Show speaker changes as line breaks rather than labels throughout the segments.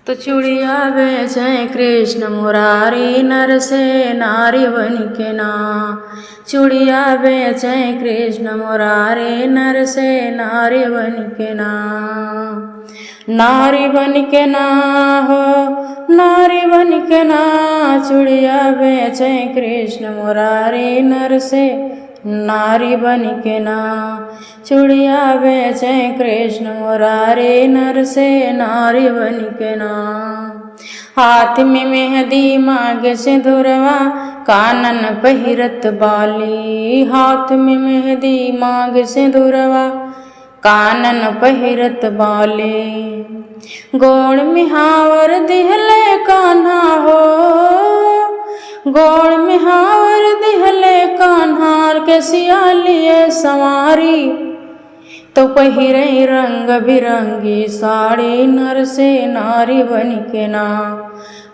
तो चूड़िया बेचे कृष्ण मुरारी नर से नारी बन के ना। चूड़िया बेचे कृष्ण मुरारी नर से नारी बन के ना। नारी बन के ना हो नारी बन के ना। चूड़िया बेचे कृष्ण मुरारी नर से नारी बन के ना। चूड़िया बेचे कृष्ण मुरारी नर से नारी बन के ना। हाथ में मेहंदी मांगे सिंदूरवा कानन पहिरत बाली। हाथ में मेहंदी मांगे सिंदूरवा कानन पहिरत बाली। गोड़ मिहावर दिहले कान्हा हो गोड़ मिहावर दिहले कान्हार के सियालिए सवारी। तो पहिरे रंग बिरंगी साड़ी नर से नारी बन के ना।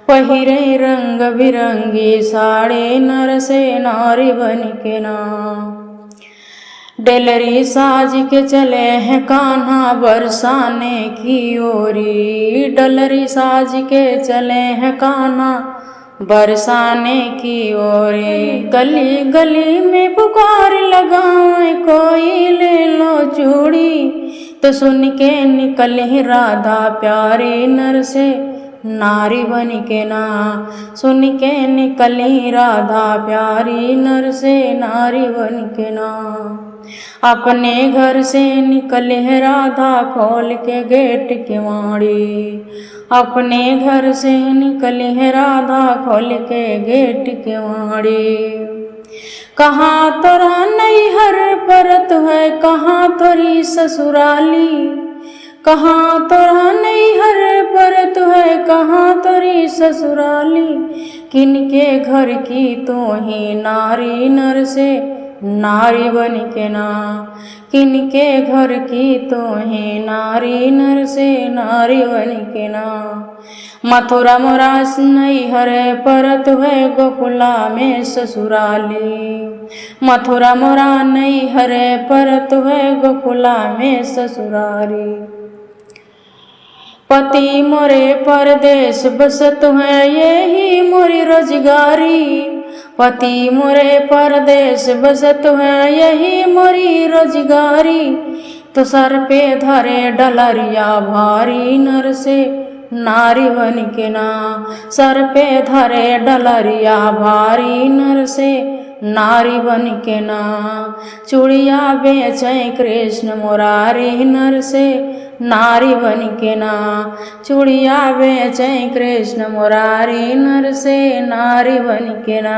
पहिरे रंग बिरंगी साड़ी नर से नारी बन के ना। डलरी साज के चले हैं कान्हा बरसाने की ओरी। डलरी साज के चले हैं कान्हा बरसाने की ओरे। गली गली में पुकार लगाए कोई ले लो चूड़ी। तो सुन के निकली राधा प्यारे नर से नारी बन के ना। सुन के निकली राधा प्यारी नर से नारी बन के ना। अपने घर से निकले राधा खोल के गेट की वाड़ी। अपने घर से निकले है राधा खोल के गेट के वाड़ी। कहाँ तोरा नैहर परत है कहाँ तोरी ससुराली। कहाँ तोरा नैहर परत है कहाँ तोरी ससुराली। किनके घर की तो ही नारी नर से नारी बन के ना। किनके घर की तो है नारी नर से नारी बन के ना। मथुरा मोरा नैहर परत है गोकुला में ससुराली। मथुरा मोरा नैहर परत है गोकुला में ससुराली। पति मोरे परदेश बसत है यही मोरी रोजगारी। पति मोरे परदेश बसत है यही मोरी रोजगारी। तो सर पे धरे डलरिया भारी नर से नारी बन के ना। सर पे धरे डलरिया भारी नर से नारी बन के ना। चूड़िया बेचे कृष्ण मुरारी नर से नारी बन के ना। चूड़िया बेचे कृष्ण मुरारी नर से नारी बन के ना।